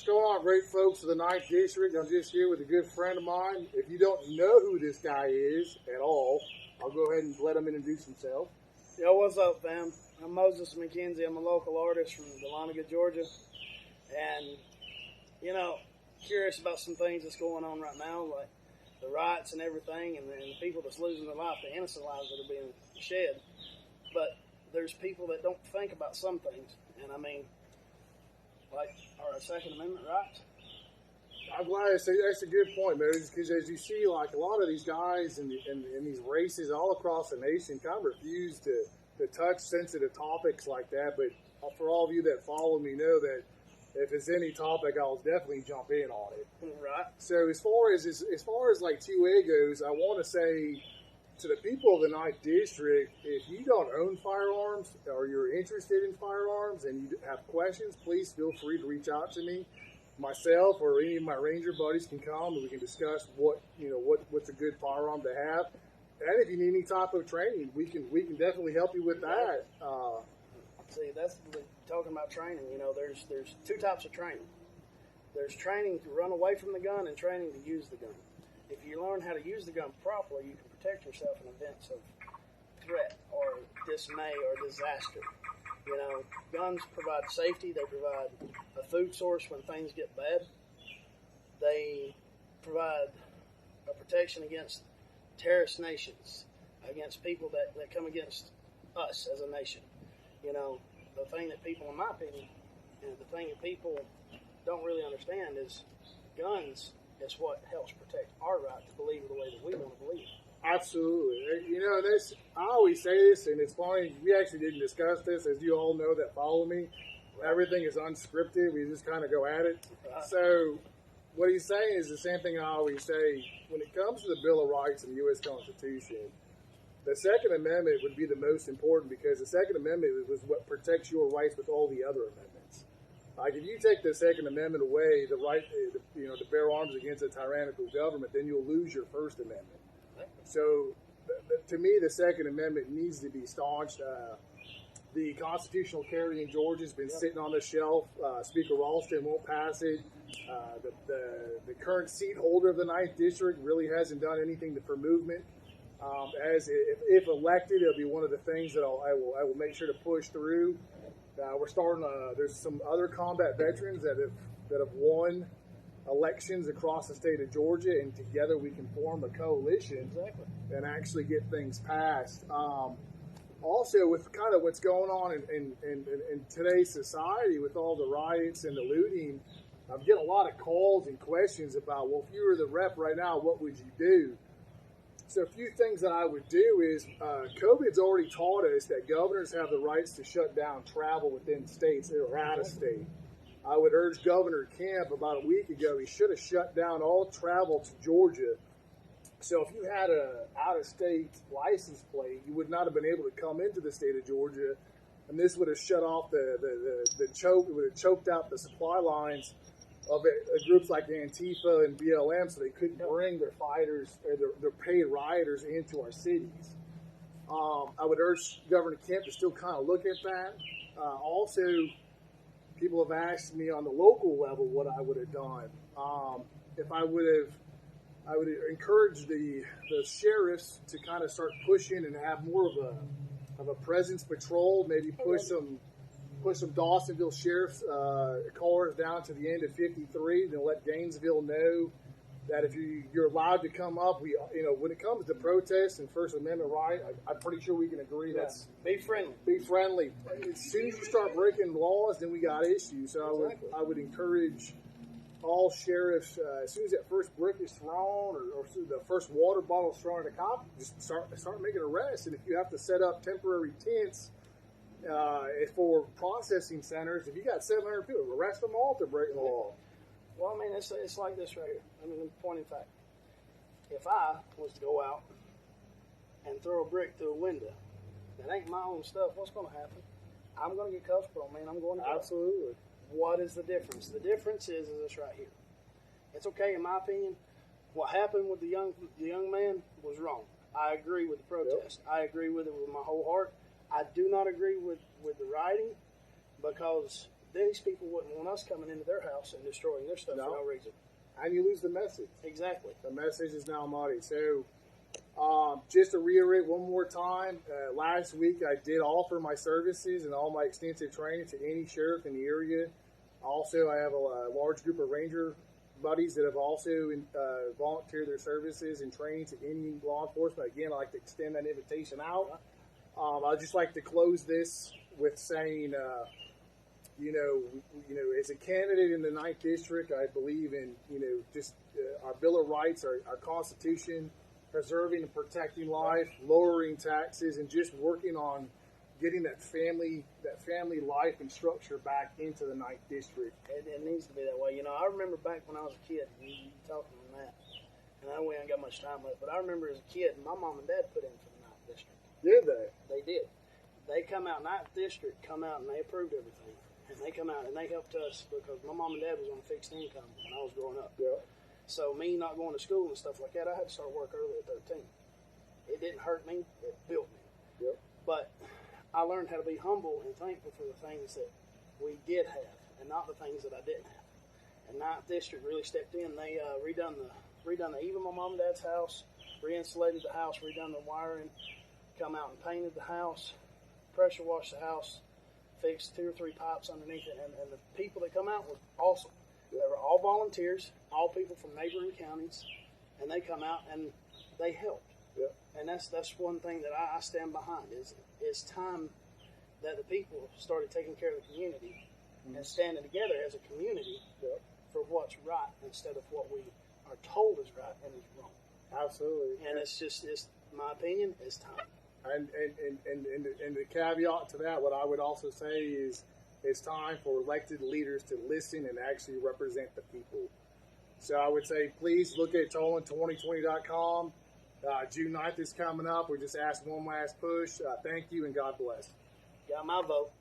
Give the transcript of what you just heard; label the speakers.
Speaker 1: What's going on, great folks of the 9th District? I'm just here with a good friend of mine. If you don't know who this guy is at all, I'll go ahead and let him introduce himself.
Speaker 2: Yo, what's up, fam? I'm Moses McKenzie. I'm a local artist from Dahlonega, Georgia. And, curious about some things that's going on right now, like the riots and everything, and the people that's losing their life, the innocent lives that are being shed. But there's people that don't think about some things. And, like our Second Amendment rights.
Speaker 1: I'm glad that's a good point, man, because as you see, like a lot of these guys in these races all across the nation kind of refuse to touch sensitive topics like that. But for all of you that follow me know that if it's any topic, I'll definitely jump in on it.
Speaker 2: Right.
Speaker 1: So as far as like 2A goes, I want to say to the people of the 9th District, if you don't own firearms or you're interested in firearms and you have questions, please feel free to reach out to me. Myself or any of my ranger buddies can come and we can discuss what's a good firearm to have. And if you need any type of training, we can definitely help you with that.
Speaker 2: See, that's talking about training. There's two types of training. There's training to run away from the gun and training to use the gun. If you learn how to use the gun properly, you can protect yourself in events of threat or dismay or disaster. Guns provide safety. They provide a food source when things get bad. They provide a protection against terrorist nations, against people that come against us as a nation. The thing that people, in my opinion, and the thing that people don't really understand is guns is what helps protect our right to believe the way that we want to believe.
Speaker 1: Absolutely. I always say this, and it's funny, we actually didn't discuss this, as you all know that follow me. Right. Everything is unscripted. We just kind of go at it. Right. So what he's saying is the same thing I always say. When it comes to the Bill of Rights and the U.S. Constitution, the Second Amendment would be the most important because the Second Amendment was what protects your rights with all the other amendments. Like if you take the Second Amendment away, the right to bear arms against a tyrannical government, then you'll lose your First Amendment. So, to me, the Second Amendment needs to be staunched. The constitutional carry in Georgia has been sitting on the shelf. Speaker Ralston won't pass it. The current seat holder of the 9th District really hasn't done anything for movement. If elected, it'll be one of the things that I will make sure to push through. We're starting. There's some other combat veterans that have won elections across the state of Georgia, and together we can form a coalition and actually get things passed. Also, with kind of what's going on in today's society with all the riots and the looting, I'm getting a lot of calls and questions about, well, if you were the rep right now, what would you do? So a few things that I would do is COVID's already taught us that governors have the rights to shut down travel within states or out of state. I would urge Governor Kemp about a week ago, he should have shut down all travel to Georgia. So if you had a out-of-state license plate, you would not have been able to come into the state of Georgia, and this would have shut off the choke. It would have choked out the supply lines of groups like Antifa and BLM, so they couldn't bring their fighters or their paid rioters into our cities. I would urge Governor Kemp to still kind of look at that. Also, people have asked me on the local level what I would have done. If I would encourage the sheriffs to kind of start pushing and have more of a presence patrol. Maybe push some Dawsonville sheriff's cars down to the end of 53, and let Gainesville know that if you're allowed to come up. When it comes to protests and First Amendment right, I'm pretty sure we can agree that's
Speaker 2: be friendly.
Speaker 1: Be friendly. As soon as you start breaking laws, then we got issues. So I would encourage all sheriffs, as soon as that first brick is thrown or the first water bottle is thrown at a cop, just start making arrests. And if you have to set up temporary tents for processing centers, if you got 700 people, arrest them all if they're breaking the law.
Speaker 2: Well, it's like this right here. Point in fact, if I was to go out and throw a brick through a window, that ain't my own stuff, what's going to happen? I'm going to get cuffed, but I'm going to.
Speaker 1: Absolutely.
Speaker 2: What is the difference? The difference is this right here. It's okay, in my opinion. What happened with the young man was wrong. I agree with the protest. Yep. I agree with it with my whole heart. I do not agree with the rioting because these people wouldn't want us coming into their house and destroying their stuff for no reason.
Speaker 1: And you lose the message.
Speaker 2: Exactly.
Speaker 1: The message is now muddy. So, just to reiterate one more time, last week I did offer my services and all my extensive training to any sheriff in the area. Also, I have a large group of ranger buddies that have also volunteered their services and training to any law enforcement. Again, I'd like to extend that invitation out. I'd just like to close this with saying, as a candidate in the 9th District, I believe in, just our Bill of Rights, our Constitution, preserving and protecting life, lowering taxes, and just working on getting that family life and structure back into the 9th District.
Speaker 2: It needs to be that way. I remember back when I was a kid, you talking on that, and I know we ain't got much time left, but I remember as a kid, my mom and dad put in for the 9th District.
Speaker 1: Did they?
Speaker 2: They did. They come out, 9th District, come out and they approved everything. And they come out and they helped us because my mom and dad was on fixed income when I was growing up.
Speaker 1: Yeah.
Speaker 2: So me not going to school and stuff like that, I had to start work early at 13. It didn't hurt me, it built me.
Speaker 1: Yep.
Speaker 2: But I learned how to be humble and thankful for the things that we did have and not the things that I didn't have. And 9th District really stepped in. They redone the even my mom and dad's house, re-insulated the house, redone the wiring, come out and painted the house, pressure washed the house, fixed 2 or 3 pipes underneath it, and the people that come out were awesome. They were all volunteers, all people from neighboring counties, and they come out and they helped.
Speaker 1: Yeah.
Speaker 2: And that's one thing that I stand behind is it's time that the people started taking care of the community and standing together as a community for what's right instead of what we are told is right and is wrong.
Speaker 1: Absolutely.
Speaker 2: And it's my opinion, it's time.
Speaker 1: And the caveat to that, what I would also say is it's time for elected leaders to listen and actually represent the people. So I would say please look at Tolin2020.com. June 9th is coming up. We just asked one last push. Thank you and God bless.
Speaker 2: Got my vote.